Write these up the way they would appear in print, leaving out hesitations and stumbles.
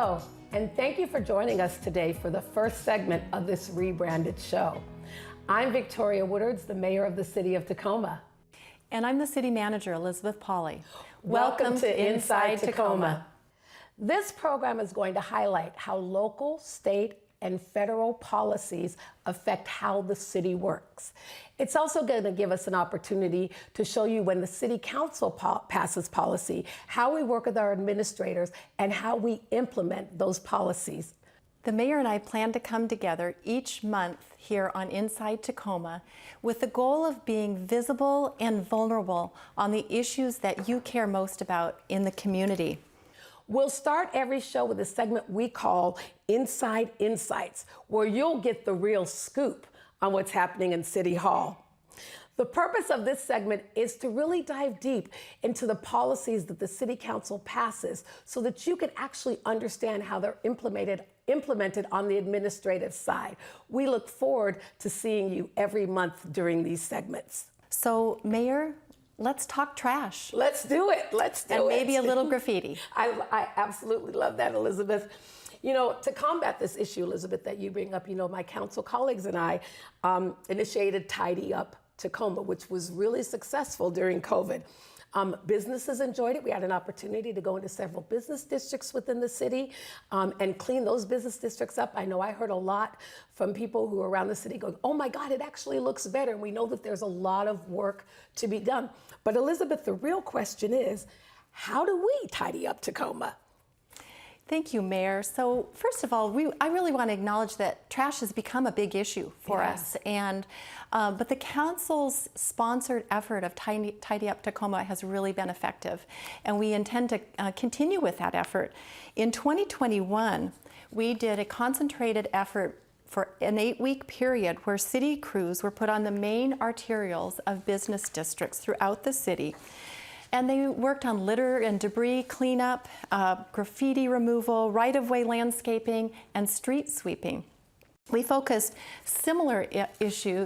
Hello, and thank you for joining us today for the first segment of this rebranded show. I'm Victoria Woodards, the mayor of the city of Tacoma. And I'm the city manager, Elizabeth Pauley. Welcome to Inside Tacoma. This program is going to highlight how local, state, and federal policies affect how the city works. It's also going to give us an opportunity to show you when the city council passes policy, how we work with our administrators, and how we implement those policies. The mayor and I plan to come together each month here on Inside Tacoma with the goal of being visible and vulnerable on the issues that you care most about in the community. We'll start every show with a segment we call Inside Insights, where you'll get the real scoop on what's happening in City Hall. The purpose of this segment is to really dive deep into the policies that the City Council passes so that you can actually understand how they're implemented on the administrative side. We look forward to seeing you every month during these segments. So, Mayor, let's talk trash. Let's do it. Let's do it. And maybe a little graffiti. I absolutely love that, Elizabeth. You know, to combat this issue, Elizabeth, that you bring up, you know, my council colleagues and I initiated Tidy-Up Tacoma, which was really successful during COVID. Businesses enjoyed it. We had an opportunity to go into several business districts within the city and clean those business districts up. I know I heard a lot from people who are around the city going, oh my God, it actually looks better. And we know that there's a lot of work to be done. But Elizabeth, the real question is, how do we tidy up Tacoma? Thank you, Mayor. So first of all, I really want to acknowledge that trash has become a big issue for us. And but the council's sponsored effort of Tidy Up Tacoma has really been effective. And we intend to continue with that effort. In 2021, we did a concentrated effort for an 8-week period where city crews were put on the main arterials of business districts throughout the city. And they worked on litter and debris cleanup, graffiti removal, right-of-way landscaping, and street sweeping. We focused similar efforts,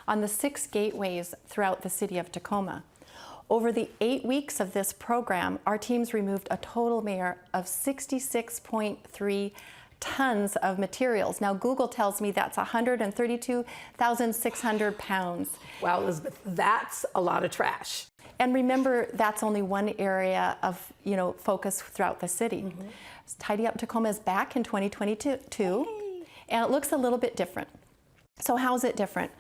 on the 6 gateways throughout the city of Tacoma. Over the 8 weeks of this program, our teams removed a total, Mayor, of 66.3 tons of materials. Now, Google tells me that's 132,600 pounds. Wow, Elizabeth, that's a lot of trash. And remember, that's only one area of focus throughout the city. Mm-hmm. Tidy Up Tacoma is back in 2022, and it looks a little bit different. So how's it different?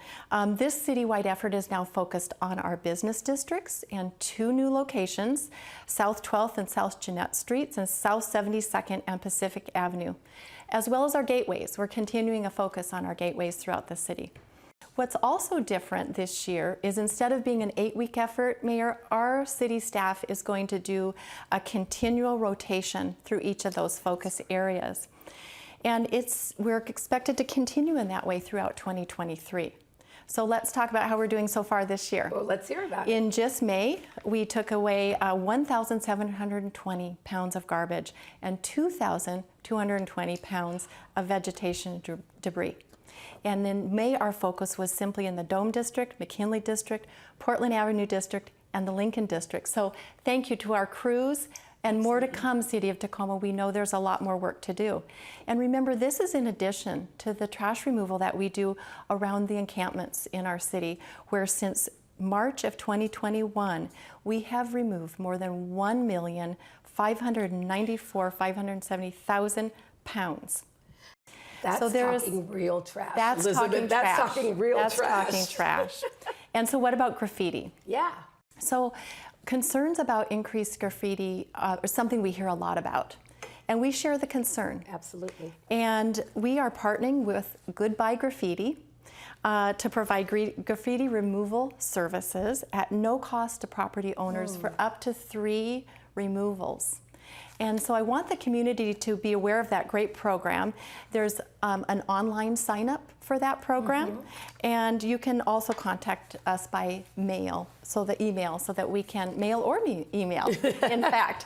This citywide effort is now focused on our business districts and 2 new locations, South 12th and South Jeanette Streets and South 72nd and Pacific Avenue, as well as our gateways. We're continuing a focus on our gateways throughout the city. What's also different this year is instead of being an 8-week effort, Mayor, our city staff is going to do a continual rotation through each of those focus areas. And we're expected to continue in that way throughout 2023. So let's talk about how we're doing so far this year. Well, let's hear about it. In just May, we took away 1,720 pounds of garbage and 2,220 pounds of vegetation debris. And in May, our focus was simply in the Dome District, McKinley District, Portland Avenue District, and the Lincoln District. So thank you to our crews. And more to come, City of Tacoma. We know there's a lot more work to do. And remember, this is in addition to the trash removal that we do around the encampments in our city, where since March of 2021, we have removed more than 1,594,570,000 pounds. That's talking real trash. That's Elizabeth, talking that's trash. talking real that's trash. That's talking trash. And so what about graffiti? Yeah. So concerns about increased graffiti are something we hear a lot about, and we share the concern. Absolutely. And we are partnering with Goodbye Graffiti to provide graffiti removal services at no cost to property owners for up to 3 removals. And so I want the community to be aware of that great program. There's an online sign-up for that program, and you can also contact us by email, so that we can mail or email, in fact,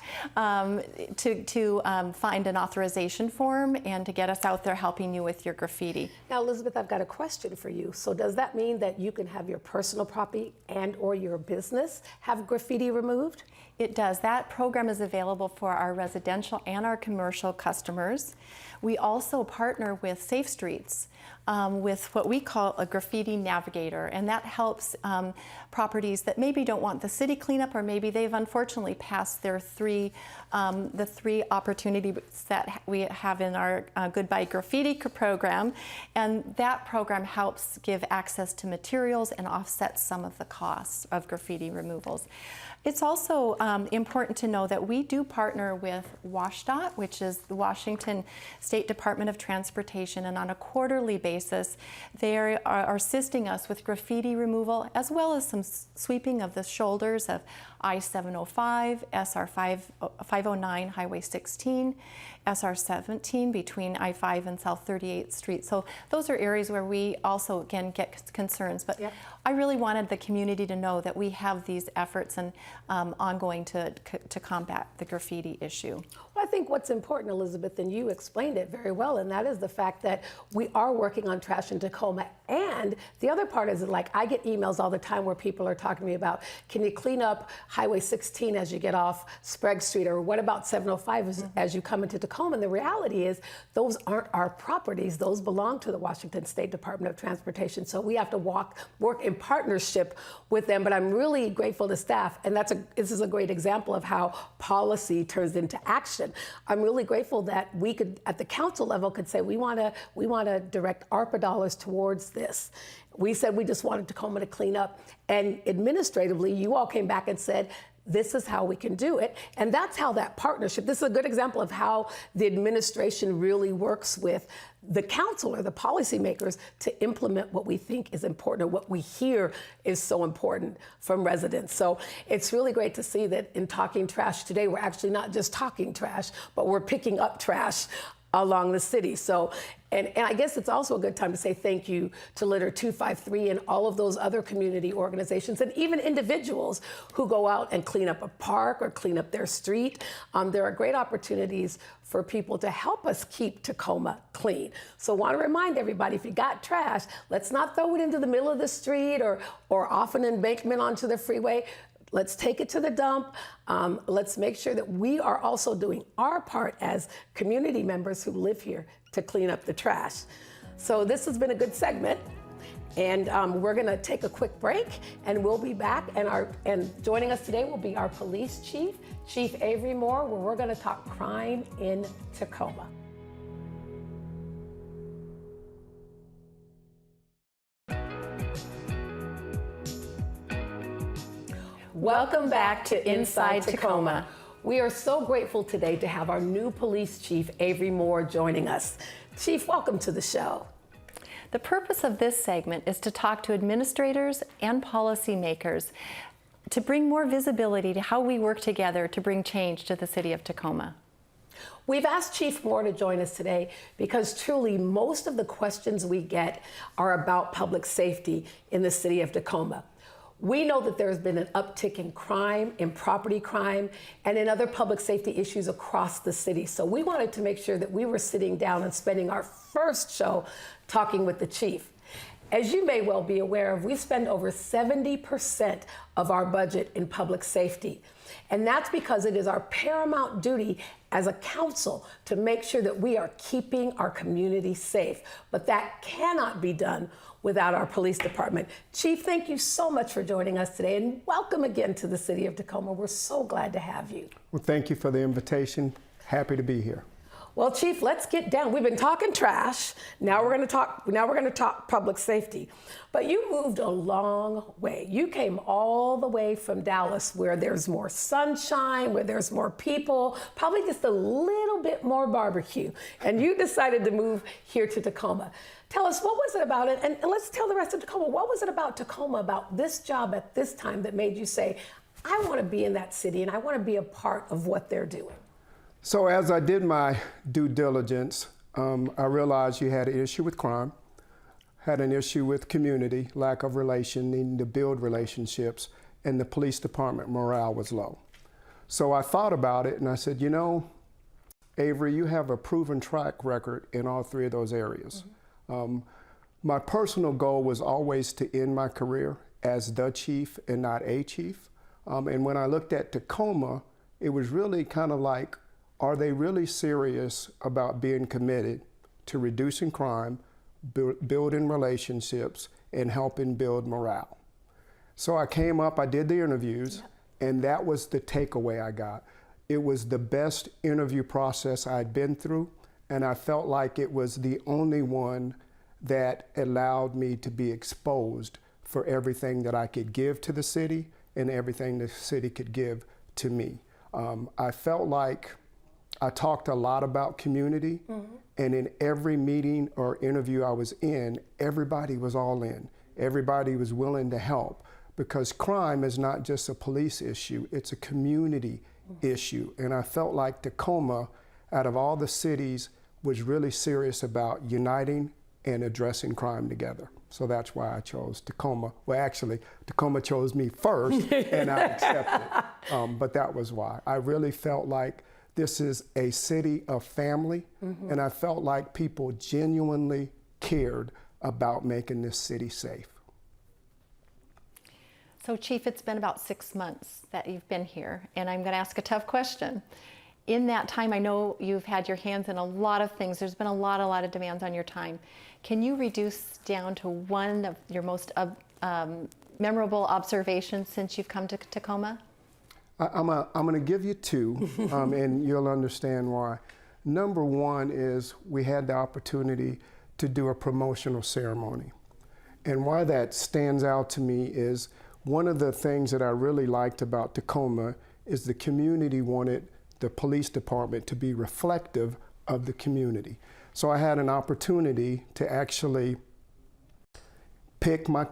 to find an authorization form and to get us out there helping you with your graffiti. Now, Elizabeth, I've got a question for you. So does that mean that you can have your personal property and or your business have graffiti removed? It does. That program is available for our residential and our commercial customers. We also partner with Safe Streets with what we call a graffiti navigator, and that helps properties that maybe don't want the city cleanup, or maybe they've unfortunately passed their the three opportunities that we have in our Goodbye Graffiti program, and that program helps give access to materials and offsets some of the costs of graffiti removals. It's also important to know that we do partner with WSDOT, which is the Washington State Department of Transportation, and on a quarterly basis, they are assisting us with graffiti removal, as well as some sweeping of the shoulders of I-705, SR 509, Highway 16, SR 17 between I-5 and South 38th Street. So those are areas where we also, again, get concerns. But yep. I really wanted the community to know that we have these efforts and ongoing to combat the graffiti issue. Well, I think what's important, Elizabeth, and you explained it very well, and that is the fact that we are working on trash in Tacoma. And the other part is, like, I get emails all the time where people are talking to me about, can you clean up Highway 16 as you get off Sprague Street, or what about 705 as you come into Tacoma? And the reality is, those aren't our properties. Those belong to the Washington State Department of Transportation. So we have to work in partnership with them. But I'm really grateful to staff, and this is a great example of how policy turns into action. I'm really grateful that we could, at the council level, could say we want to direct ARPA dollars towards this. We said we just wanted Tacoma to clean up, and administratively, you all came back and said, this is how we can do it. And that's how that partnership, this is a good example of how the administration really works with the council or the policymakers to implement what we think is important, or what we hear is so important from residents. So it's really great to see that in Talking Trash today, we're actually not just talking trash, but we're picking up trash along the city. So, and I guess it's also a good time to say thank you to Litter 253 and all of those other community organizations, and even individuals who go out and clean up a park or clean up their street. There are great opportunities for people to help us keep Tacoma clean. So I want to remind everybody, if you got trash, let's not throw it into the middle of the street or off an embankment onto the freeway. Let's take it to the dump. Let's make sure that we are also doing our part as community members who live here to clean up the trash. So this has been a good segment, and we're gonna take a quick break, and we'll be back, and joining us today will be our police chief, Chief Avery Moore, where we're gonna talk crime in Tacoma. Welcome back to Inside Tacoma. We are so grateful today to have our new police chief, Avery Moore, joining us. Chief, welcome to the show. The purpose of this segment is to talk to administrators and policymakers to bring more visibility to how we work together to bring change to the city of Tacoma. We've asked Chief Moore to join us today because truly most of the questions we get are about public safety in the city of Tacoma. We know that there's been an uptick in crime, in property crime, and in other public safety issues across the city. So we wanted to make sure that we were sitting down and spending our first show talking with the chief. As you may well be aware of, we spend over 70% of our budget in public safety. And that's because it is our paramount duty as a council to make sure that we are keeping our community safe. But that cannot be done without our police department. Chief, thank you so much for joining us today, and welcome again to the city of Tacoma. We're so glad to have you. Well, thank you for the invitation. Happy to be here. Well, Chief, let's get down. We've been talking trash. Now we're going to talk public safety. But you moved a long way. You came all the way from Dallas, where there's more sunshine, where there's more people, probably just a little bit more barbecue. And you decided to move here to Tacoma. Tell us, what was it about it? And let's tell the rest of Tacoma, what was it about Tacoma, about this job at this time, that made you say, I want to be in that city and I want to be a part of what they're doing? So as I did my due diligence, I realized you had an issue with crime, had an issue with community, lack of relation, needing to build relationships, and the police department morale was low. So I thought about it and I said, you know, Avery, you have a proven track record in all three of those areas. My personal goal was always to end my career as the chief and not a chief. And when I looked at Tacoma, it was really kind of like are they really serious about being committed to reducing crime, building relationships, and helping build morale? So I came up, I did the interviews, and that was the takeaway I got. It was the best interview process I'd been through, and I felt like it was the only one that allowed me to be exposed for everything that I could give to the city and everything the city could give to me. I felt like I talked a lot about community, and in every meeting or interview I was in, everybody was all in. Everybody was willing to help, because crime is not just a police issue, it's a community issue. And I felt like Tacoma, out of all the cities, was really serious about uniting and addressing crime together. So that's why I chose Tacoma. Well, actually, Tacoma chose me first, and I accepted. But that was why. I really felt like this is a city of family, and I felt like people genuinely cared about making this city safe. So Chief, it's been about 6 months that you've been here, and I'm going to ask a tough question. In that time, I know you've had your hands in a lot of things. There's been a lot of demands on your time. Can you reduce down to one of your most memorable observations since you've come to Tacoma? I'm going to give you two, and you'll understand why. Number one is we had the opportunity to do a promotional ceremony. And why that stands out to me is one of the things that I really liked about Tacoma is the community wanted the police department to be reflective of the community. So I had an opportunity to actually pick my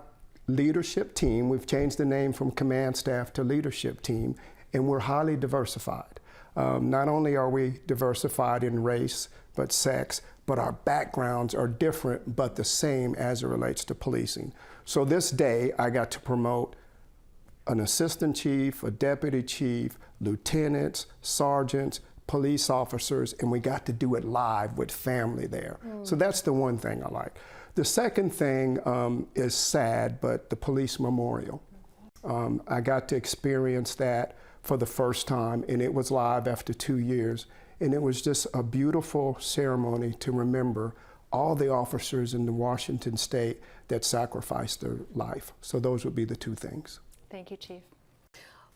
leadership team. We've changed the name from command staff to leadership team, and we're highly diversified. Not only are we diversified in race, but sex, but our backgrounds are different, but the same as it relates to policing. So this day, I got to promote an assistant chief, a deputy chief, lieutenants, sergeants, police officers, and we got to do it live with family there. So that's the one thing I like. The second thing is sad, but the police memorial. I got to experience that for the first time, and it was live after 2 years. And it was just a beautiful ceremony to remember all the officers in the Washington state that sacrificed their life. So those would be the two things. Thank you, Chief.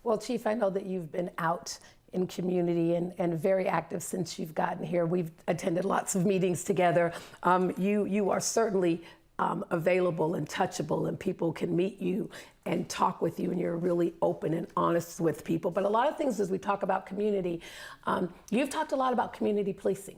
Well, Chief, I know that you've been out in community and very active since you've gotten here. We've attended lots of meetings together. You are certainly available and touchable, and people can meet you and talk with you, and you're really open and honest with people. But a lot of things as we talk about community, you've talked a lot about community policing.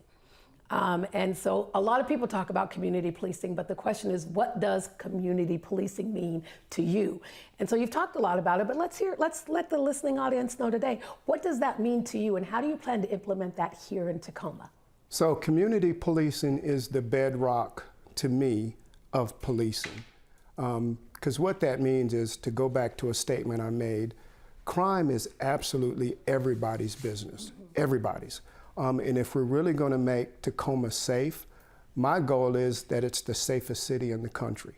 And so a lot of people talk about community policing, but the question is, what does community policing mean to you? And so you've talked a lot about it, but let's let the listening audience know today, what does that mean to you, and how do you plan to implement that here in Tacoma? So community policing is the bedrock, to me, of policing. Because what that means is, to go back to a statement I made, crime is absolutely everybody's business, everybody's. And if we're really going to make Tacoma safe, my goal is that it's the safest city in the country.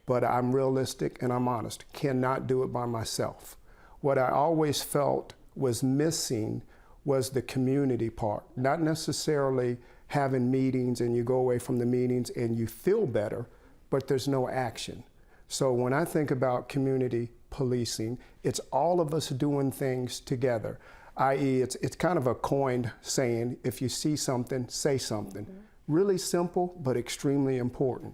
But I'm realistic and I'm honest, cannot do it by myself. What I always felt was missing was the community part, not necessarily having meetings and you go away from the meetings and you feel better, but there's no action. So when I think about community policing, it's all of us doing things together. I.e., it's kind of a coined saying, if you see something, say something. Really simple, but extremely important.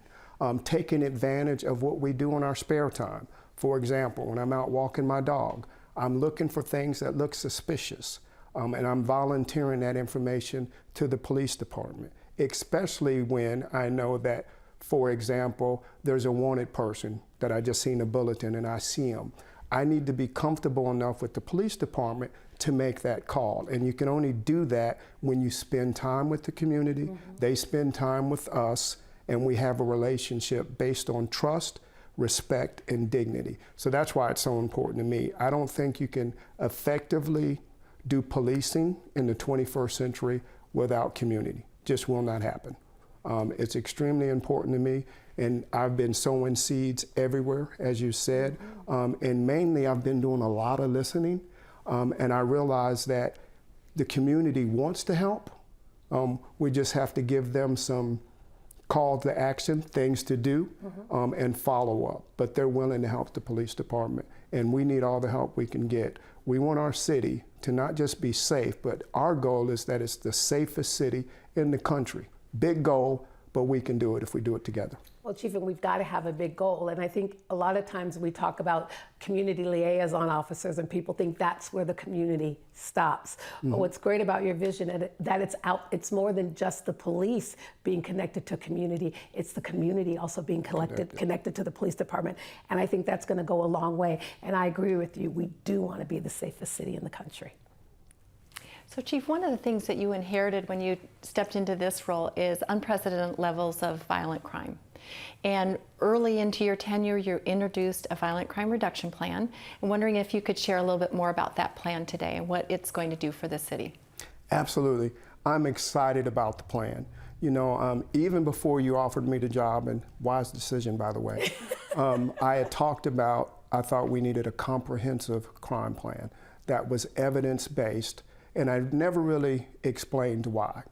Taking advantage of what we do in our spare time. For example, when I'm out walking my dog, I'm looking for things that look suspicious, and I'm volunteering that information to the police department, especially when I know that, for example, there's a wanted person that I just seen a bulletin and I see him. I need to be comfortable enough with the police department to make that call. And you can only do that when you spend time with the community, they spend time with us, and we have a relationship based on trust, respect, and dignity. So that's why it's so important to me. I don't think you can effectively do policing in the 21st century without community. Just will not happen. It's extremely important to me, and I've been sowing seeds everywhere, as you said, and mainly I've been doing a lot of listening, and I realized that The community wants to help. We just have to give them some call to action, things to do, and follow up. But they're willing to help the police department, and we need all the help we can get. We want our city to not just be safe, but our goal is that it's the safest city in the country. Big goal, but we can do it if we do it together. Well, Chief, and we've got to have a big goal. And I think a lot of times we talk about community liaison officers and people think that's where the community stops. But what's great about your vision is that it's more than just the police being connected to community. It's the community also being connected to the police department. And I think that's going to go a long way. And I agree with you. We do want to be the safest city in the country. So Chief, one of the things that you inherited when you stepped into this role is unprecedented levels of violent crime. And early into your tenure, you introduced a violent crime reduction plan. I'm wondering if you could share a little bit more about that plan today and what it's going to do for the city. Absolutely. I'm excited about the plan. You know, even before you offered me the job, and wise decision, by the way, I had talked about, I thought we needed a comprehensive crime plan that was evidence-based, and I never really explained why.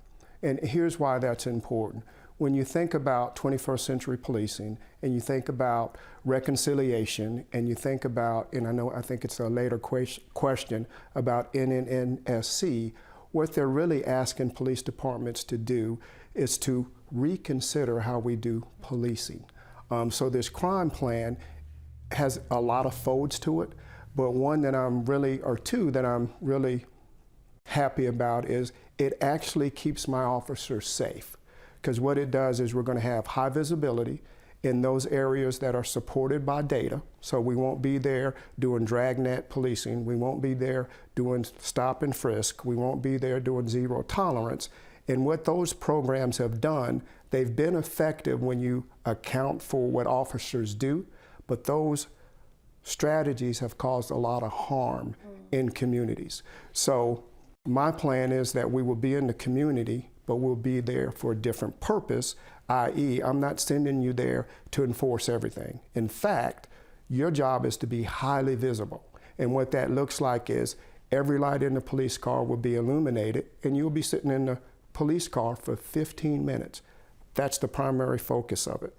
And here's why that's important. When you think about 21st century policing, and you think about reconciliation, and you think about, and I think it's a later question about NNNSC, what they're really asking police departments to do is to reconsider how we do policing. So this crime plan has a lot of folds to it, but one that I'm really, or two that I'm really happy about is it actually keeps my officers safe. Because what it does is we're going to have high visibility in those areas that are supported by data. So we won't be there doing dragnet policing. We won't be there doing stop and frisk. We won't be there doing zero tolerance. And what those programs have done, they've been effective when you account for what officers do, but those strategies have caused a lot of harm in communities. So my plan is that we will be in the community, but we'll be there for a different purpose, i.e., I'm not sending you there to enforce everything. In fact, your job is to be highly visible. And what that looks like is every light in the police car will be illuminated, and you'll be sitting in the police car for 15 minutes. That's the primary focus of it.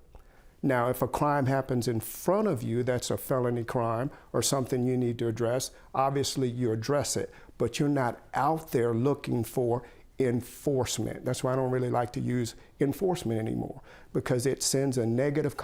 Now, if a crime happens in front of you, that's a felony crime or something you need to address, obviously you address it, but you're not out there looking for enforcement. That's why I don't really like to use enforcement anymore, because it sends a negative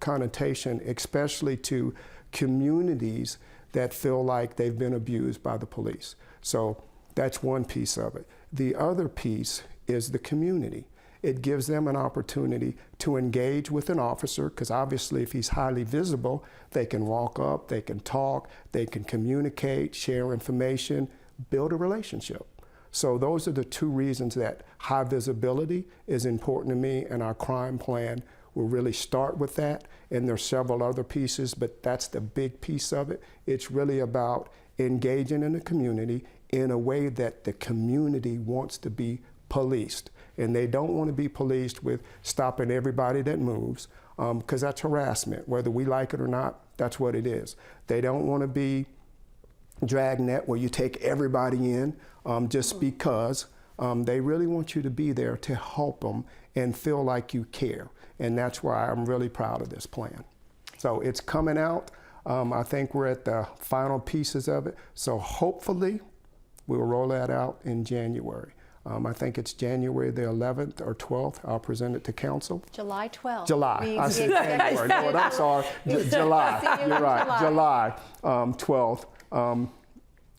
connotation, especially to communities that feel like they've been abused by the police. So that's one piece of it. The other piece is the community. It gives them an opportunity to engage with an officer, because obviously if he's highly visible, they can walk up, they can talk, they can communicate, share information, build a relationship. So those are the two reasons that high visibility is important to me, and our crime plan will really start with that. And there's several other pieces, but that's the big piece of it. It's really about engaging in the community in a way that the community wants to be policed. And they don't want to be policed with stopping everybody that moves, because that's harassment. Whether we like it or not, that's what it is. They don't want to be dragnet where you take everybody in just because. They really want you to be there to help them and feel like you care. And that's why I'm really proud of this plan. So it's coming out. I think we're at the final pieces of it. So hopefully we'll roll that out in January. I think it's January the 11th or 12th. I'll present it to council. July 12th. July. I said January. No, I'm sorry. July. You're right. July 12th.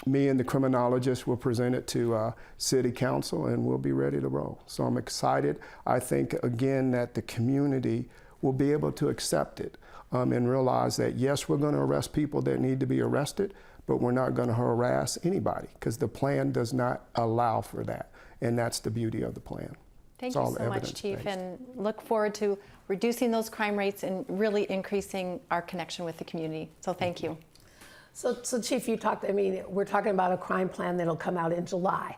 Me and the criminologist will present it to City Council, and we'll be ready to roll. So I'm excited. I think, again, that the community will be able to accept it and realize that, yes, we're going to arrest people that need to be arrested, but we're not going to harass anybody, because the plan does not allow for that. And that's the beauty of the plan. Thank you so much, Chief, and look forward to reducing those crime rates and really increasing our connection with the community. So thank you. So Chief, you talked, we're talking about a crime plan that'll come out in July.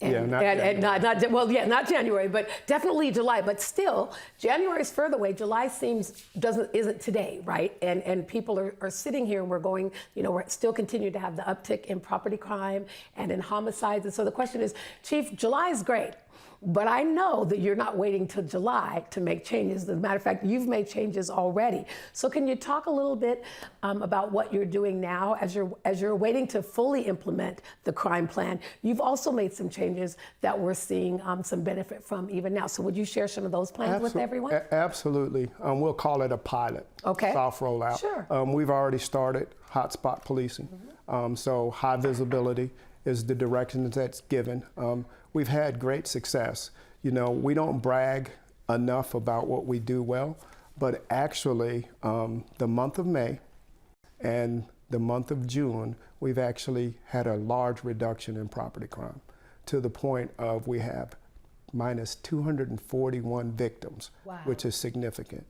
And, not and not January, but definitely July. But still, January is further away. July isn't today, right? And people are sitting here, and we're going, we're still continue to have the uptick in property crime and in homicides. And so the question is, Chief, July is great. But I know that you're not waiting till July to make changes. As a matter of fact, you've made changes already. So can you talk a little bit about what you're doing now as you're waiting to fully implement the crime plan? You've also made some changes that we're seeing some benefit from even now. So would you share some of those plans with everyone? Absolutely. We'll call it a pilot. Okay. Soft rollout. Sure. We've already started hotspot policing. So high visibility is the direction that's given. We've had great success. We don't brag enough about what we do well, but actually the month of May and the month of June, we've actually had a large reduction in property crime to the point of we have minus 241 victims, Wow. which is significant.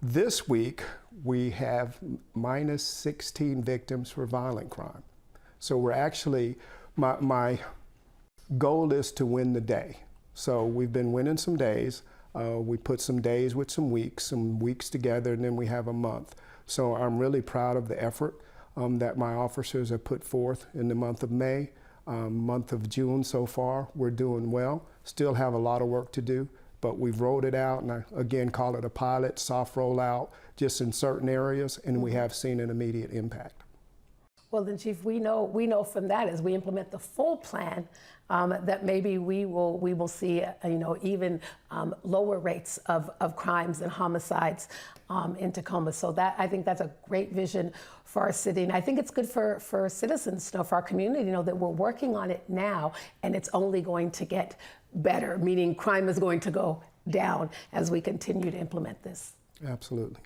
This week, we have minus 16 victims for violent crime. So we're actually, my goal is to win the day. So we've been winning some days. We put some days with some weeks together, and then we have a month. So I'm really proud of the effort that my officers have put forth in the month of May, month of June so far. We're doing well. Still have a lot of work to do, but we've rolled it out, and I again call it a pilot, soft rollout, just in certain areas, and we have seen an immediate impact. Well, then, Chief, we know from that as we implement the full plan that maybe we will see even lower rates of crimes and homicides in Tacoma. So I think that's a great vision for our city, and I think it's good for citizens, for our community, that we're working on it now, and it's only going to get better. Meaning, crime is going to go down as we continue to implement this. Absolutely.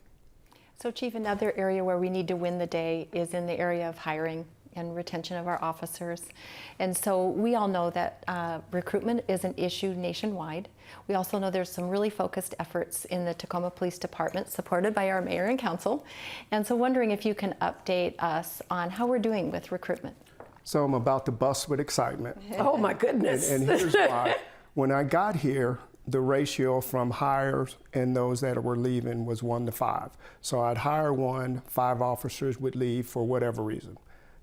So, Chief, another area where we need to win the day is in the area of hiring and retention of our officers. And so we all know that recruitment is an issue nationwide. We also know there's some really focused efforts in the Tacoma Police Department supported by our mayor and council. And so wondering if you can update us on how we're doing with recruitment. So I'm about to bust with excitement. Oh my goodness. And here's why. When I got here, the ratio from hires and those that were leaving was 1 to 5. So I'd hire 1, 5 officers would leave for whatever reason.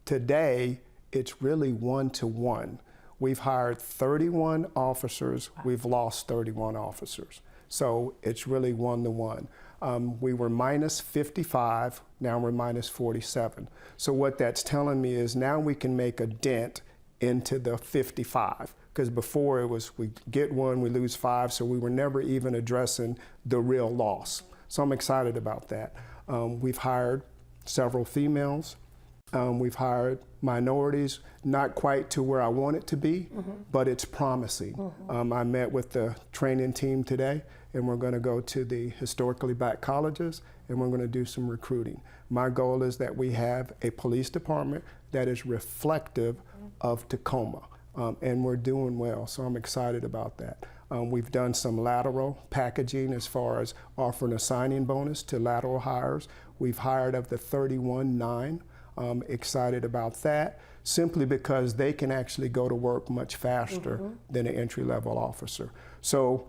Today, it's really 1 to 1. We've hired 31 officers, we've lost 31 officers. So it's really 1 to 1. We were minus 55, now we're minus 47. So what that's telling me is now we can make a dent into the 55. Because before it was we get 1, we lose 5, so we were never even addressing the real loss. So I'm excited about that. We've hired several females. We've hired minorities, not quite to where I want it to be, but it's promising. I met with the training team today, and we're going to go to the historically black colleges, and we're going to do some recruiting. My goal is that we have a police department that is reflective of Tacoma. And we're doing well, so I'm excited about that. We've done some lateral packaging as far as offering a signing bonus to lateral hires. We've hired of the 31, 9. Excited about that, simply because they can actually go to work much faster than an entry-level officer. So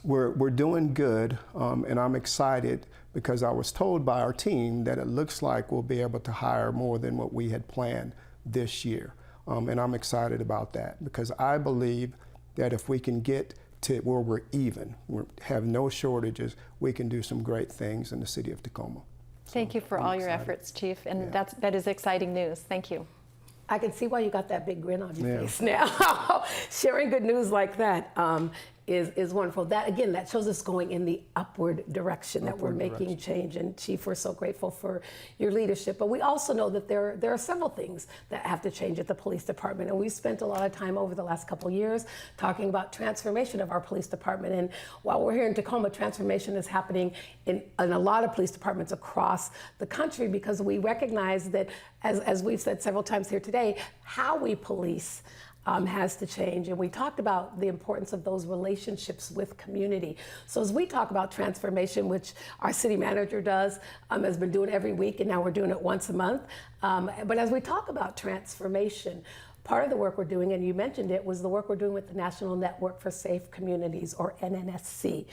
we're doing good, and I'm excited because I was told by our team that it looks like we'll be able to hire more than what we had planned this year. And I'm excited about that because I believe that if we can get to where we're even, we have no shortages, we can do some great things in the city of Tacoma. Thank you for all your efforts, Chief, and that is exciting news. Thank you. I can see why you got that big grin on your face now. Sharing good news like that is wonderful. That, again, that shows us going in the upward direction, that we're making change. And Chief, we're so grateful for your leadership. But we also know that there are several things that have to change at the police department. And we've spent a lot of time over the last couple of years talking about transformation of our police department. And while we're here in Tacoma, transformation is happening in a lot of police departments across the country, because we recognize that, as we've said several times here today, how we police has to change. And we talked about the importance of those relationships with community. So as we talk about transformation, which our city manager does, has been doing every week, and now we're doing it once a month. But as we talk about transformation, part of the work we're doing, and you mentioned it, was the work we're doing with the National Network for Safe Communities, or NNSC,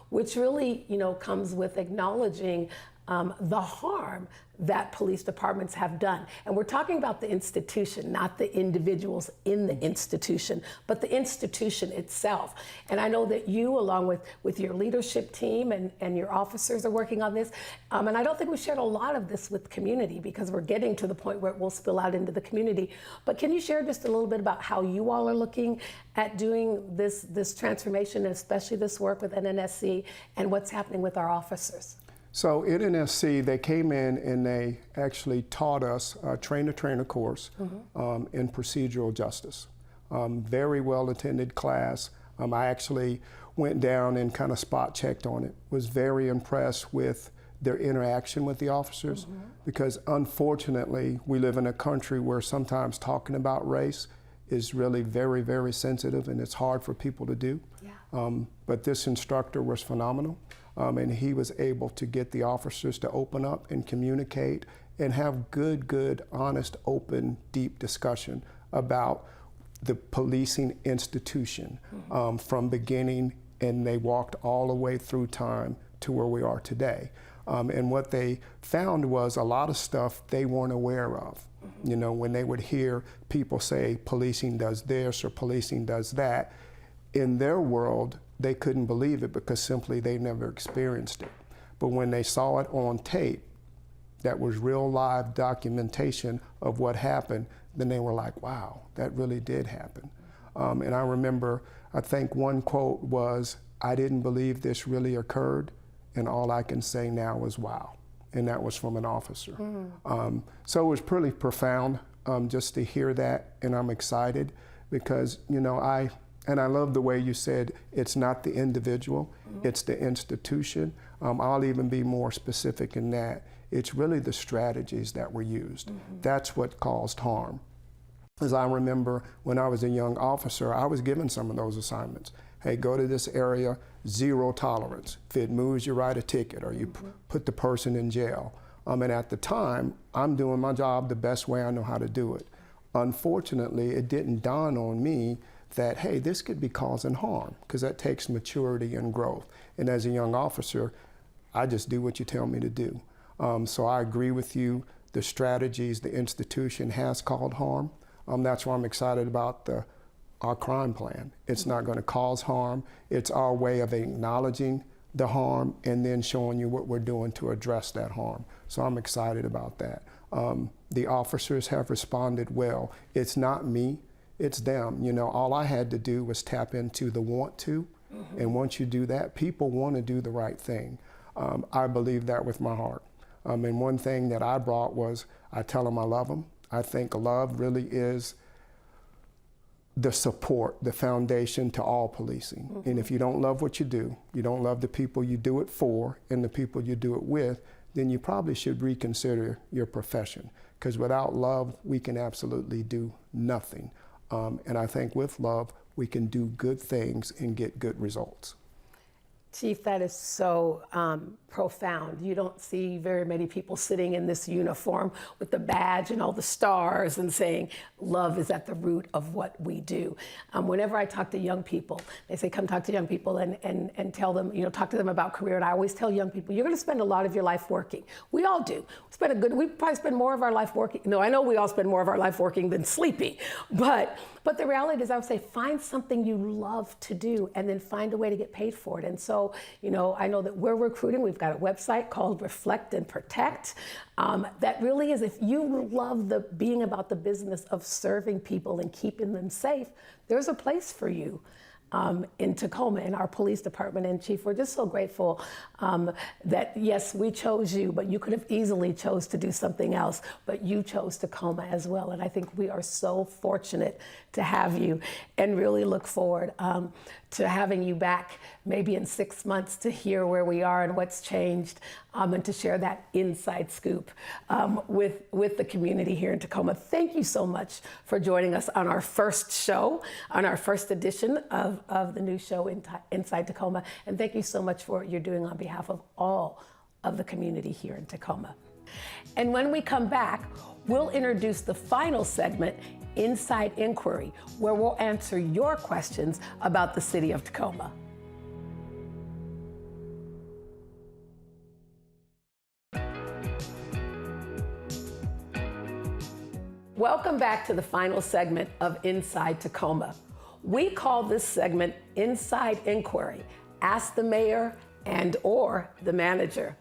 which really, comes with acknowledging the harm that police departments have done. And we're talking about the institution, not the individuals in the institution, but the institution itself. And I know that you, along with your leadership team and your officers, are working on this. And I don't think we've shared a lot of this with community, because we're getting to the point where it will spill out into the community. But can you share just a little bit about how you all are looking at doing this transformation, and especially this work with NNSC, and what's happening with our officers? So at NSC, they came in and they actually taught us a train-the-trainer course in procedural justice. Very well-attended class. I actually went down and kind of spot checked on it. Was very impressed with their interaction with the officers, because unfortunately, we live in a country where sometimes talking about race is really very, very sensitive, and it's hard for people to do. Yeah. But this instructor was phenomenal. And he was able to get the officers to open up and communicate and have good, honest, open, deep discussion about the policing institution from beginning, and they walked all the way through time to where we are today. And what they found was a lot of stuff they weren't aware of. When they would hear people say policing does this or policing does that, in their world, they couldn't believe it, because simply they never experienced it. But when they saw it on tape, that was real live documentation of what happened, then they were like, wow, that really did happen. And I remember, I think one quote was, "I didn't believe this really occurred, and all I can say now is wow." And that was from an officer. So it was pretty profound just to hear that, and I'm excited because, I love the way you said it's not the individual, it's the institution. I'll even be more specific in that. It's really the strategies that were used. That's what caused harm. As I remember when I was a young officer, I was given some of those assignments. Hey, go to this area, 0 tolerance. If it moves, you write a ticket, or you put the person in jail. And at the time, I'm doing my job the best way I know how to do it. Unfortunately, it didn't dawn on me that, hey, this could be causing harm, because that takes maturity and growth. And as a young officer, I just do what you tell me to do. So I agree with you. The strategies, the institution has caused harm. That's why I'm excited about our crime plan. It's not going to cause harm. It's our way of acknowledging the harm and then showing you what we're doing to address that harm. So I'm excited about that. The officers have responded well. It's not me. It's them. All I had to do was tap into the want to, and once you do that, people want to do the right thing. I believe that with my heart. And one thing that I brought was, I tell them I love them. I think love really is the support, the foundation to all policing. And if you don't love what you do, you don't love the people you do it for and the people you do it with, then you probably should reconsider your profession. Because without love, we can absolutely do nothing. And I think with love, we can do good things and get good results. Chief, that is so profound. You don't see very many people sitting in this uniform with the badge and all the stars and saying, love is at the root of what we do. Whenever I talk to young people, they say, come talk to young people and tell them, talk to them about career. And I always tell young people, you're going to spend a lot of your life working. We all do. We probably spend more of our life working. No, I know we all spend more of our life working than sleeping. But the reality is, I would say, find something you love to do and then find a way to get paid for it. And so, I know that we're recruiting. We've got a website called Reflect and Protect. That really is, if you love being about the business of serving people and keeping them safe, there's a place for you. In Tacoma, in our police department. And Chief, we're just so grateful that, yes, we chose you, but you could have easily chose to do something else, but you chose Tacoma as well. And I think we are so fortunate to have you, and really look forward to having you back maybe in 6 months to hear where we are and what's changed, and to share that inside scoop with the community here in Tacoma. Thank you so much for joining us on our first show, on our first edition of the new show, Inside Tacoma. And thank you so much for what you're doing on behalf of all of the community here in Tacoma. And when we come back, we'll introduce the final segment, Inside Inquiry, where we'll answer your questions about the city of Tacoma. Welcome back to the final segment of Inside Tacoma. We call this segment Inside Inquiry. Ask the mayor and/or the manager.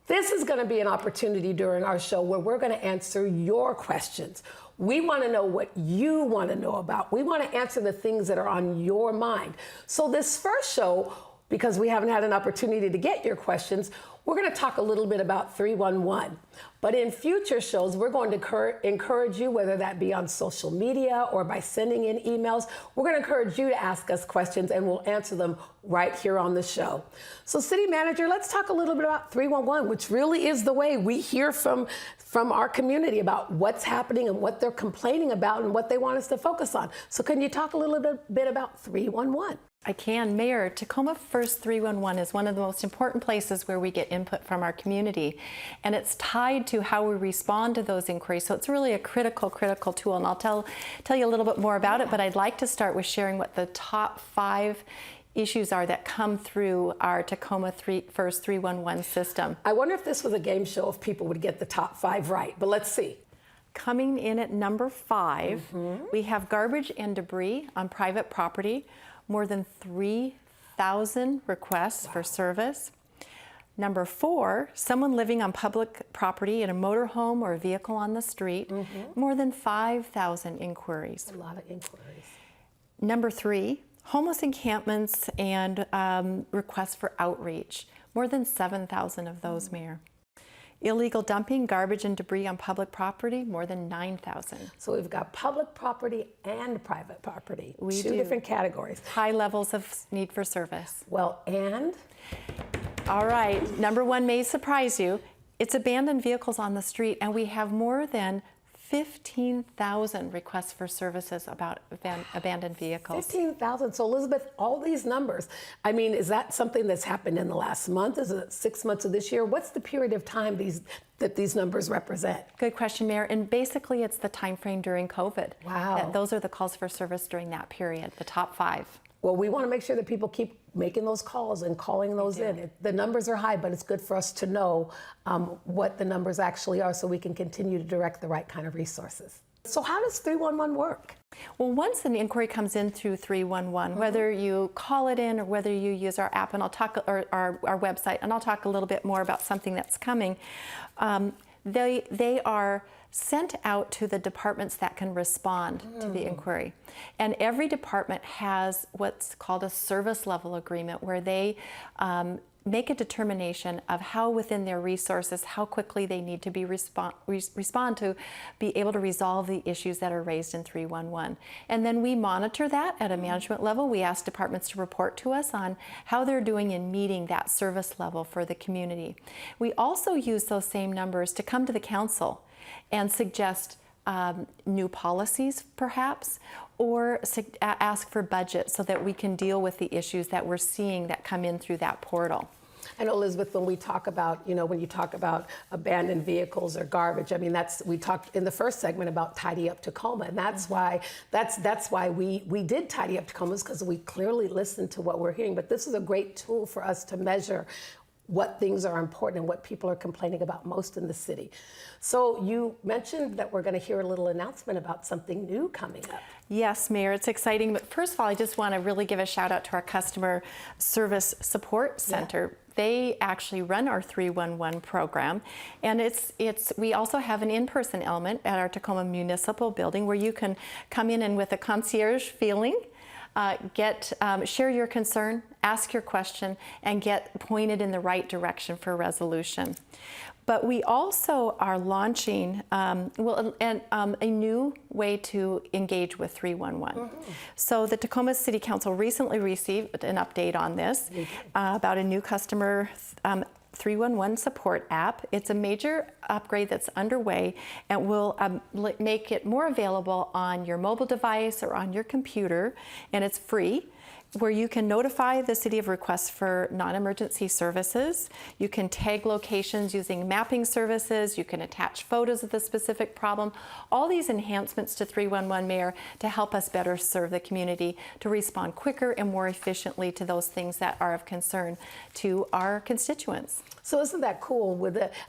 This is going to be an opportunity during our show where we're going to answer your questions. We want to know what you want to know about. We want to answer the things that are on your mind. So this first show, because we haven't had an opportunity to get your questions, we're going to talk a little bit about 311. But in future shows, we're going to encourage you, whether that be on social media or by sending in emails, we're going to encourage you to ask us questions and we'll answer them right here on the show. So City Manager, let's talk a little bit about 311, which really is the way we hear from our community about what's happening and what they're complaining about and what they want us to focus on. So can you talk a little bit about 311? I can. Mayor, TacomaFIRST 311 is one of the most important places where we get input from our community, and it's tied to how we respond to those inquiries. So it's really a critical tool, and I'll tell you a little bit more about it, but I'd like to start with sharing what the top 5 issues are that come through our TacomaFIRST 311 system. I wonder if this was a game show if people would get the top 5 right, but let's see. Coming in at number 5, we have garbage and debris on private property. More than 3,000 requests for service. Number 4, someone living on public property in a motorhome or a vehicle on the street. More than 5,000 inquiries. A lot of inquiries. Number 3, homeless encampments and requests for outreach. More than 7,000 of those, Mayor. Illegal dumping, garbage and debris on public property, more than 9,000. So we've got public property and private property. We Two do. different categories. High levels of need for service. Well, and? All right, number 1 may surprise you. It's abandoned vehicles on the street, and we have more than 15,000 requests for services about abandoned vehicles. 15,000. So Elizabeth, all these numbers, I mean, is that something that's happened in the last month? Is it 6 months of this year? What's the period of time that these numbers represent? Good question, Mayor. And basically, it's the time frame during COVID. Wow. Those are the calls for service during that period, the top 5. Well, we want to make sure that people keep making those calls and calling those in. The numbers are high, but it's good for us to know what the numbers actually are so we can continue to direct the right kind of resources. So how does 311 work? Well, once an inquiry comes in through 311, whether you call it in or whether you use our app, and I'll talk, or our website, and I'll talk a little bit more about something that's coming, they are sent out to the departments that can respond to the inquiry. And every department has what's called a service level agreement, where they make a determination of how within their resources, how quickly they need to be respond to be able to resolve the issues that are raised in 311. And then we monitor that at a management level. We ask departments to report to us on how they're doing in meeting that service level for the community. We also use those same numbers to come to the council and suggest new policies, perhaps, or ask for budget so that we can deal with the issues that we're seeing that come in through that portal. I know, Elizabeth, when we talk about, when you talk about abandoned vehicles or garbage, I mean, we talked in the first segment about Tidy-Up Tacoma, and that's why we did Tidy-Up Tacoma, because we clearly listened to what we're hearing. But this is a great tool for us to measure what things are important and what people are complaining about most in the city. So you mentioned that we're going to hear a little announcement about something new coming up. Yes, Mayor, it's exciting. But first of all, I just want to really give a shout out to our Customer Service Support Center. Yeah. They actually run our 311 program, and we also have an in-person element at our Tacoma Municipal Building where you can come in and with a concierge feeling, share your concern, ask your question, and get pointed in the right direction for resolution. But we also are launching a new way to engage with 311. So the Tacoma City Council recently received an update on this about a new customer 311 support app. It's a major upgrade that's underway and will make it more available on your mobile device or on your computer, and it's free. where you can notify the city of requests for non-emergency services. You can tag locations using mapping services. You can attach photos of the specific problem. All these enhancements to 311 Mayor to help us better serve the community, to respond quicker and more efficiently to those things that are of concern to our constituents. So isn't that cool?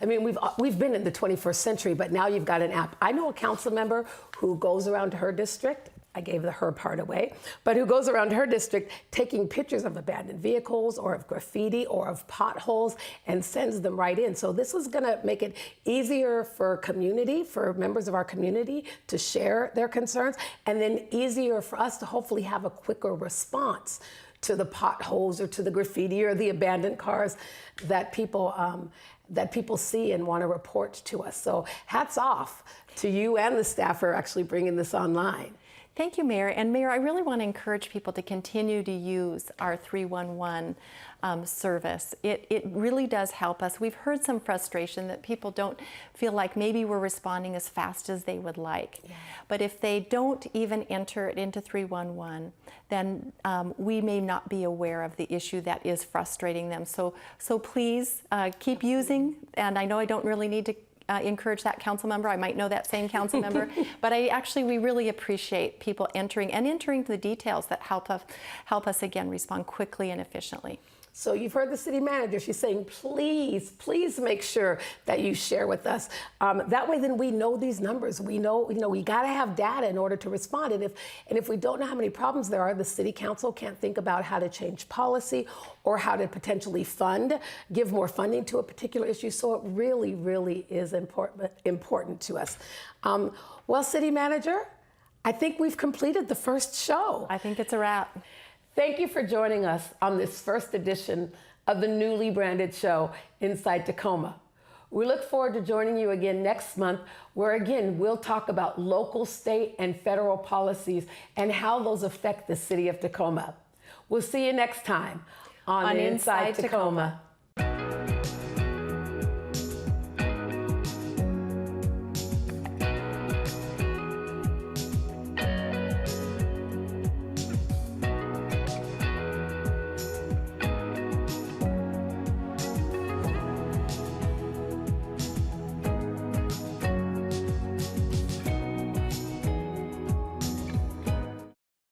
I mean, we've been in the 21st century, but now you've got an app. I know a council member who goes around to her district. I gave the her part away, but who goes around her district taking pictures of abandoned vehicles or of graffiti or of potholes and sends them right in. So this is gonna make it easier for members of our community to share their concerns, and then easier for us to hopefully have a quicker response to the potholes or to the graffiti or the abandoned cars that people see and want to report to us. So hats off to you and the staff for actually bringing this online. Thank you, Mayor. And Mayor, I really want to encourage people to continue to use our 311 service. It really does help us. We've heard some frustration that people don't feel like maybe we're responding as fast as they would like. Yeah. But if they don't even enter it into 311, then we may not be aware of the issue that is frustrating them. So please keep using, and I know I don't really need to encourage that council member. I might know that same council member, but we really appreciate people entering the details that help us again respond quickly and efficiently. So you've heard the city manager. She's saying, please, please make sure that you share with us. That way, then we know these numbers. We know we got to have data in order to respond. And if we don't know how many problems there are, the city council can't think about how to change policy or how to potentially give more funding to a particular issue. So it really, really is important to us. Well, city manager, I think we've completed the first show. I think it's a wrap. Thank you for joining us on this first edition of the newly branded show, Inside Tacoma. We look forward to joining you again next month, where again, we'll talk about local, state, and federal policies and how those affect the city of Tacoma. We'll see you next time on Inside Tacoma.